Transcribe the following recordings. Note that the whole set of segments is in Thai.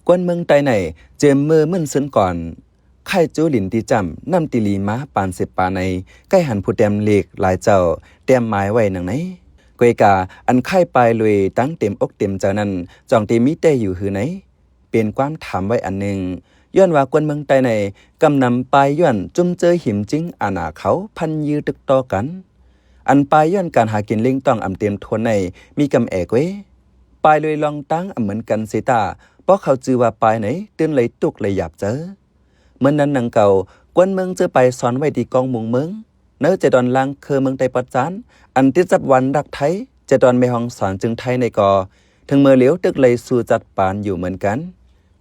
กวนเมืองใต้ไหนเจมมือมึนซึนก่อนไข่จูหลินตีจำน้ำตีลีมาปานเสปาในใกล้หันผู้เต็มเล็กหลายเจ้าเต็มไม้ไว้หนังไหนกวยกาอันไข่ปลายลุยตั้งเต็มอกเต็มใจนั้นจองตีมิเตอยู่หือไหนเป็นความถามไว้อันหนึ่งย้อนว่ากวนเมืองใต้ในกำนำปลายย้อนจุ่มเจอหิมจิ้งอาณาเขาพันยือตึกต่อกันอันปลายย้อนการหากินเล่งต้องอำเต็มทวนในมีกำแอกเว้ปลายลุยลองตั้งเหมือนกันเสตาเพราะเขาจือว่าปลายไหนตื่นเลยตุกเลยหยาบเจอเมื่อนั้นนางเก่ากวนเมืองเจอไปสอนไว้ที่กองมุงเมืองเนื้อจะดอนลังเคอเมืองไต้ปัจจานอันติดจับวันรักไทยจะดอนไม่ห้องสอนจึงไทยในกอถึงเมื่อเหลียวตึกเลยสู่จัดปานอยู่เหมือนกัน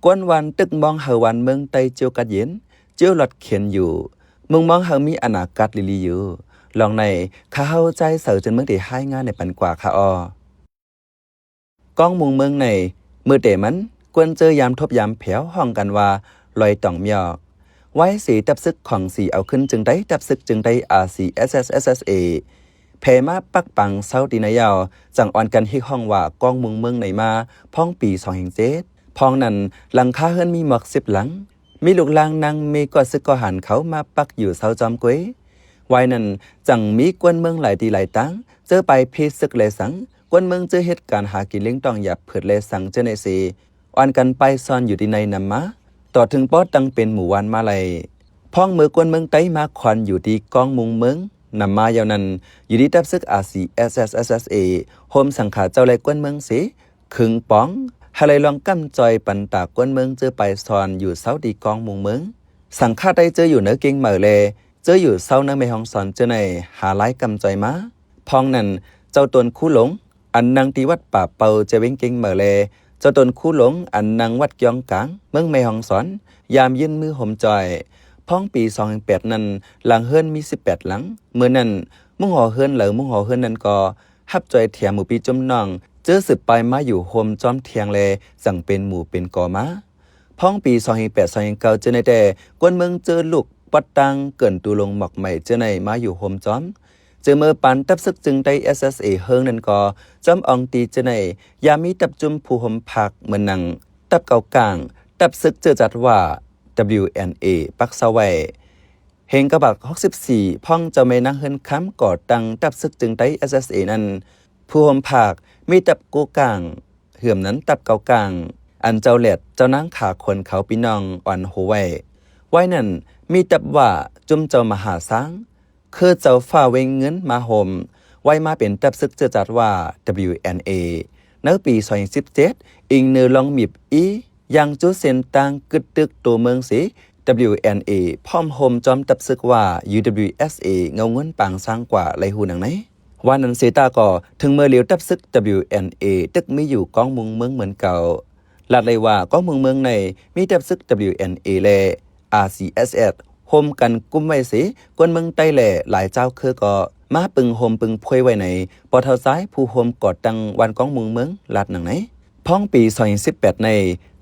กวนวันตึกมองเฮาวันเมืองไต้เจียวกัดเย็นเจียวหลอดเขียนอยู่มึงมองเฮามีอนาคตลีอยู่ลองในข้าเฮาใจเสือจนเมืองที่ให้งานในปันกว่าข้าอกองมุงเมืองในมือเตมันกวนเจอยามทบยามแผวห้องกันว่าลอยต่องเมียอกไว้สีตับซึกของสีเอาขึ้นจึงได้ตับซึกจึงได้RCSSSA เพมาปักปังเศร้าตีนายาวจังอ่อนกันที่ห้องว่ากองมุงเมืองในมาพ้องปี2007พ้องนั้นหลังคาเฮิรนมีหมอก10หลังมีลูกลางนางมีกอซึกก็หันเขามาปักอยู่เสาจอมกวยไว้นั้นจังมีกวนเมืองหลายตีหลายตั้งเจอไปพีซึกเลยสังกวนเมืองเจอเหตุการณ์หากินเลี้ยงต้องหยับเผิดเลยสังเจเนซีอ่อนกันไปซ่อนอยู่ที่ในนำมาต่อถึงป๊อดตั้งเป็นหมู่วันมาเลยพ้องมือกวนเมืองไต้มาควันอยู่ที่กองมุงเมืองนำมายาวนั้นอยู่ที่ตับซึก RCSSSA โฮมสังขาเจ้าเลยกวนเมืองสิขึงป้องฮาเลยลองกำจอยปันตากวนเมืองเจอไปซอนอยู่เสาดีกองมุงเมืองสังฆาได้เจออยู่เนื้อเก่งเหม่อเลยเจออยู่เสาเนื้อไม่ห้องสอนเจอในหาไล่กำจอยมาพ้องนั้นเจ้าตนคู่หลงอันนางตีวัดป่าเปาจะเว้งเก่งเหม่อเลยเจ้าตนคู่หลงอันนางวัดยองกลางเมืองไม่ห้องสอนยามยื่นมือห่มจอยพ้องปี2008นั้นหลังเฮิรนมี18หลังเมื่อนั้นมุ่งหอเฮิรนหรือมุ่งหอเฮิรนนั้นก็ฮับจอยเถียหมู่ปีจมน้องเจอสืบไปมาอยู่โฮมจอมเทียงแลสั่งเป็นหมู่เป็นกอมาพ้องปี2008-2009เจอในแต่กวนเมืองเจอลูกปัดตังเกินตูลงหมอกใหม่เจอในมาอยู่โฮมจอมเจอเมื่อปันตับซึกจึงได้ SSA เฮิงนั้นก็จอมอองตีเจอในยามีตับจุมผู้ห่มผักเหมือนนังตับเก่ากลางตับซึกเจอจัดว่า WNA ปักเสวัยเฮงกระบัก64พ่องเจ้าไม่นั่งเฮินค้ำก่อตังตับซึกจึงได้ SSA นั้นผู้ห่มผักมีตับกูกลางเหื่อมนั้นตับเก่ากลางอันเจ้าเล็ดเจ้านั่งขาคนเขาพี่น้องอ่อนโหไว้นั่นมีตับว่าจุ่มเจ้ามหาสังคือเจ้าฝ่าเวงเงินมาห่มไว้มาเป็นตับซึกเจอจัดว่า WNA ในปี2017อิงเนื้อลองมีบยังจุดเส้นต่างกึดตึกตัวเมืองสิ WNA พร้อมโฮมจอมตับซึกว่า UWSA เงาเงินปางสร้างกว่าไรหูหนังไหนวันนั้นเซตาก็ถึงเมื่อเลียวตับซึก WNA ตึกไม่อยู่กองมุงเมืองเหมือนเก่าลาดเลยว่ากองมุงเมืองในมีตับซึก WNA และ RCSS โฮมกันกุมไว้สิกวนเมืองใต้แหล่หลายเจ้าคือก็มาปึงโฮมปึงพวยไว้ในปอเท้าซ้ายผู้โฮมกอดตังวันกองมุงเมืองลาดหนังไหนพ้องปี2018ใน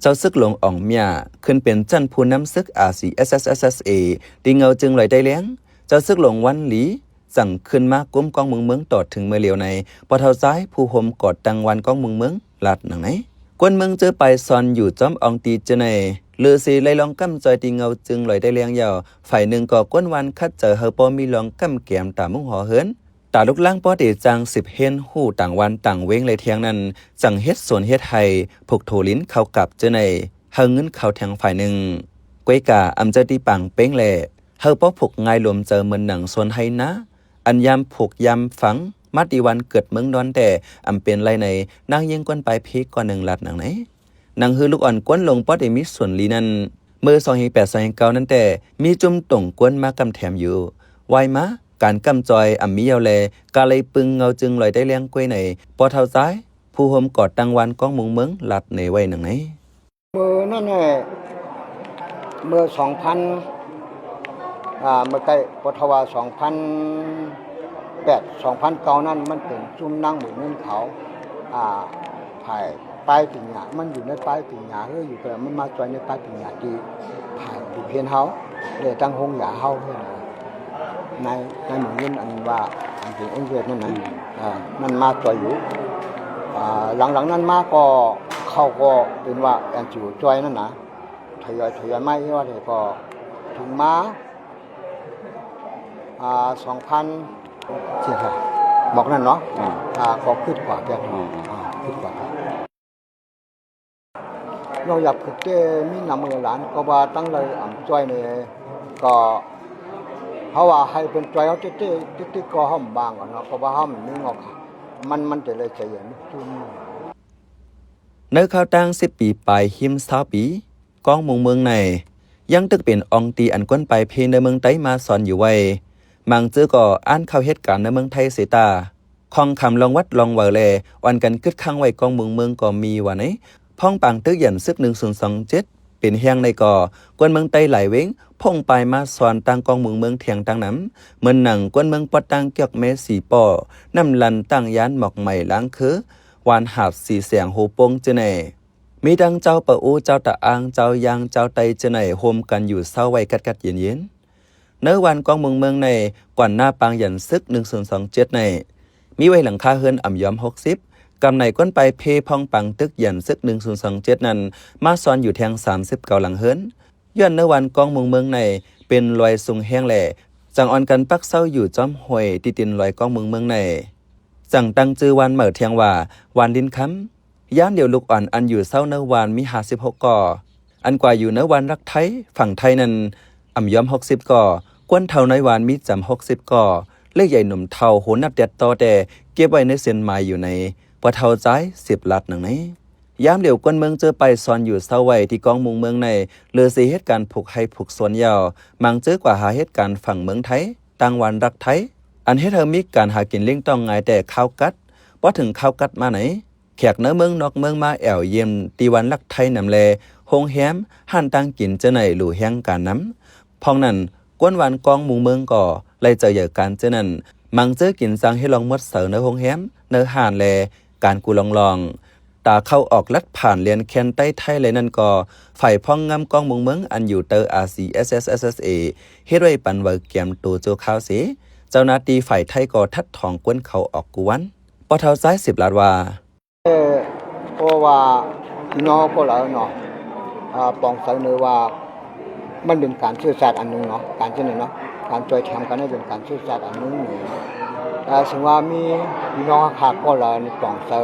เจ้าซึกหลงอ่องเมียขึ้นเป็นจันผู้นำซึก RCSSSA ดีเงาจึงลอยได้เลี้ยงเจ้าซึกหลงวันหลีสั่งขึ้นมาก้มกองเมืองตอดถึงเมื่อเลียวในปอเท้าซ้ายผู้ห่มกอดตังวันกองเมืองลาดหนังไหนกวนเมืองเจอไปซอนอยู่จอมอองตีเจในเลือสีเลยลองกำจอยตีเงาจึงลอยได้เลี้ยงยาวฝ่ายหนึ่งก็กวนวันคัดเจอเฮอปอมีลองกำแกมตามุ่งหอเฮินตาลูกล่างปอดีจัง10เฮนหู้ต่างวันต่างเว้งเลยเทียงนั้นจังเฮ็ดสวนเฮ็ดไทยผูกโถลิ้นเข้ากับเจในเฮาเงินเข้าแทงฝ่ายหนึ่งกวยกาอำเจอตีปังเป้งแลเฮาปอผูกง่ายรวมเจอเหมือนหนังส่วนไทยนะอันยามผูกยามฝังมัดดีวันเกิดเมืองดอนแต่อำเป็นไรในนางยิงก้นไปพีกก่อนหนึ่งลัดหนังไหนนางฮือลูกอ่อนก้นลงปอดมีส่วนลีนั้นเมื่อ2008-2009นั้นแต่มีจุ่มต่งก้นมากำแถมอยู่ไวมาการกำจอยอ่ำมีเยาแลกาเลยปึงเงาจึงลอยได้เลี้ยงกล้วยในปอเท้าซ้ายผู้ห่มกอดตังวันกองมุงเมืองลัดในไว้หนังไหนเมื่อนั่นแหละเมื่อ2000เมื่อใกล้ปทวา2009นั้นมันเป็นจุ่มนั่งหมุนเงินเขาถ่ายป้ายปิ่งหยามันอยู่ในป้ายปิ่งหยาอยู่แต่มันมาจอยในป้ายปิ่งหยาที่ถ่ายดูเพียนเฮาเลยตั้งห้องหยาเฮาเพื่อนในหมุนเงินอันว่าอันเป็นองค์เวทนั่นนะมันมาจอยอยู่หลังนั้นมาก็ เขาก็เป็นว่าแอนจูจอยนั่นนะทยอยไม่ว่าแต่ก็ถึงมา2,000เจ็ดค่ะบอกนั่นเนาะก็ขึ้นกว่าแกขึ้นกว่าเราอยากฝึกเต้มีนำมือหลานก็ว่าตั้งเลยจอยเนี่ยก็เขาว่าให้เป็นจอยเขาเต้ก็ห้อมบางก่อนเนาะก็ว่าห้อมนึงออกมันจะเลยใจเย็นจุ่มเนื้อข้าวตั้ง10 ปีไปหิม20 ปีกองมุงเมืองในยังตึกเป็นองตีอันก้นไปเพในเมืองไต้มาสอนอยู่ไว้มังจื้อก็อ่านข่าวเหตุการณ์ในเมืองไทยเสตาคองคำลองวัดลองเวอแลวันกันกึดข้างไว้กองเมืองก็มีว่าไหนพ่องปังตึกหยันซึก1027เป็นเฮียงในก่อกวนเมืองไต้หลายเว้งพ่งไปมาสอนตั้งกองเมืองเถียงตั้งน้ำเหมือนหนังกวนเมืองปอดตั้งเกียกเมสีปอน้ำลันตั้งยานหมอกใหม่ล้างคือวานหาบสีเสียงโหปงเจเนมีดังเจ้าปะอูเจ้าตะอางเจ้ายางเจ้าไตเจเนโฮมกันอยู่เศร้าไว้กัดเย็นเนื้อวันกองเมืองในกวนหน้าปางหยันซึก1027ในมีไว้หลังคาเฮือนอ่ำย้อม60กำในก้นไปเพพองปังตึกหยันซึก1027นั้นมาซ้อนอยู่แทง39หลังเฮือนย้อนเนื้อวันกองเมืองในเป็นรอยสูงแห้งแหล่จังอ่อนกันปักเศร้าอยู่จอมห้วยตินรอยกองเมืองในจังตั้งจือวันเหม่อเทียงว่าวันดินค้ำย่านเดียวลูกอ่อนอันอยู่เศร้าเนื้อวันมี56ก่ออันกว่าอยู่เนื้อวันรักไทยฝั่งไทยนั้นอ่ำย้อม60ก่อกวนเท่าในวันมีจำ60ก่อเลขใหญ่หนุ่มเท่าโหนับเด็ดต่อแต่เก็บไว้ในเส้นไม้อยู่ในปะเท่าใจ10 ลัดหนังนี้ยามเดียวกวนเมืองเจอไปซ่อนอยู่เศร้าไว้ที่กองมุงเมืองในเลือสีเหตุการณ์ผูกให้ผูกส่วนยาวมังเจอกว่าหาเหตุการณ์ฝั่งเมืองไทยต่างวันรักไทยอันให้เธอมีการหากินเลี้ยงต้องง่ายแต่ข้าวกัดว่าถึงข้าวกัดมาไหนแขกเนื้อเมืองนอกเมืองมาแอวเยี่ยมตีวันรักไทยนำแลโฮงแฮมหันตั้งกินเจาไหนหลู่แห้งการน้ำพองนั้นกวนวันกองมุงเมืองก่อไล่เจอเหยื่อการเจานั้นมังเจอกินสังให้ลองมดเสือเนื้อโฮงแฮมเนื้อห่านแลการกูลองตาเข้าออกลัดผ่านเรียนแคนใต้ไทยเลยนั่นก็ฝ่ายพ่องงำกองมุงเมืองอันอยู่เตอ RCSSSA เฮ็ดไว้ปันเวอร์เกียมตัวโจข้าวเสเจ้าหน้าที่ฝ่ายไทยก็ทัดทองกวนเขาออกกวนปอเท่าซ้าย10 ลัดว่าเพราะว่าพี่น้องก็แล้วเนาะปองใส่เนื้อว่ามันเป็นการซื่อสัตย์อันนึงเนาะการเช่นนี้เนาะการจอยแถมกันนี่เป็นการซื่อสัตย์อันนึงถึงว่ามีพี่น้องขาก็แล้วในปองใส่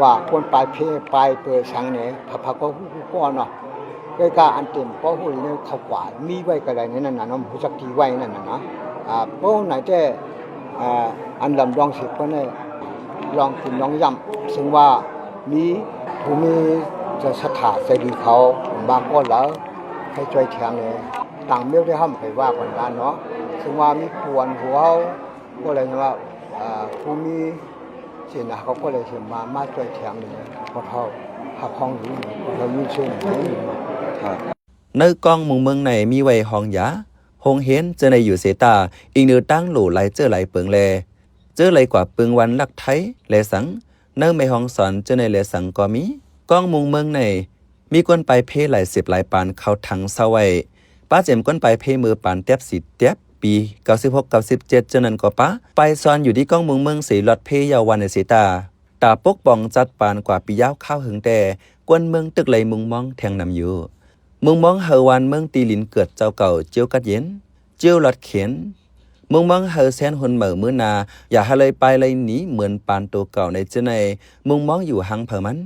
ว่าคนปลายเพปลายเปิดสังเนี่ยพักก็ฮู้เนาะใกล้ๆอันเต็มเพราะหุ่นเนี่ยเขากว่ามีไว้ก็ได้นั่นน่ะเนาะผู้จักทีไว้นั่นน่ะเนาะเพราะไหนแต่อันลำรองสิเพิ่นเนี่ยลองกินลองย่ำซึ่งว่ามีผู้มีจะสถาใจดีเขาบางคนแล้วให้ช่วยแทงเลยต่างเมื่อได้ห้ามไปว่าคนนั้นเนาะซึ่งว่ามีปวนหัวเขาก็เลยว่าผู้มีเสียนะเขาก็เลยเสียมาช่วยแทงเลยเพราะเขาหักห้องอยู่เรามีเชื่อในกองมุงเมืองในมีไว้ห้องยาหงเห็นเจอในอยู่เสตาอีกเนื้อตั้งหลู่ไหลเจอไหลเปิงแลเจอไหลกว่าเปิงวันลักไทยแลสังเนื้อไม่ห้องสอนเจอในแลสังก็มีกองมุงเมืองในมีก้นไปเพหลาย10หลายปานเข้าถังเศร้าไว้ป้าเจมก้นไปเพมือปานเตียบ10เตียบปี96-97เจนั้นก็ป้าไปซ้อนอยู่ที่กองเมืองสีหลอดเพยาวันในสีตาตาปกป้องจัดปานกว่าปียาวข้าวหึงแต่กวนเมืองตึกไหลมุงมองแทงนำอยู่มุงมองเฮวันเมืองตีลินเกิดเจ้าเก่าเจียวกัดเย็นเจียวหลอดเขียนมุงมองเฮแซนหุ่นเหม่อมื้อนาอย่าให้เลยไปเลยหนีเหมือนปานตัวเก่าในเจในมุงมองอยู่หังเผอมัน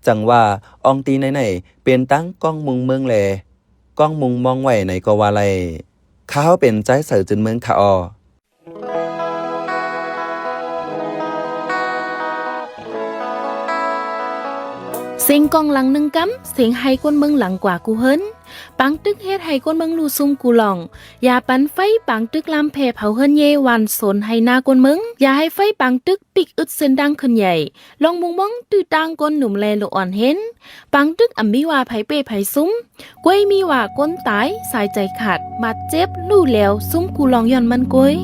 จังว่าอองตีในเป็นตั้งกองมุงเมืองแลกองมุงมองไว้ในก็ว่าไรข้าวเป็นใจเสือจนเมืองขาอเสียงกองหลังหนึ่งกำเสียงไห้ก้นเมืองหลังกว่ากูเฮิรนปังตึกเฮ็ดไห้ก้นเมืองลูซุ่มกูหล่องอย่าปันไฟปังตึกลำเพเผาเฮิรนเยวันสนไห้หน้าก้นเมืองอย่าให้ไฟปังตึกปิกอึดเส้นดังขึ้นใหญ่ลองมุงมองตื้อตังก้นหนุ่มแลลูกอ่อนเห็นปังตึกอ่ำมีว่าไผเป้ไผซุ้มกวยมีว่าก้นตายสายใจขาดมาเจ็บลู่แล้วซุ้มกูหล่องย้อนมันกวย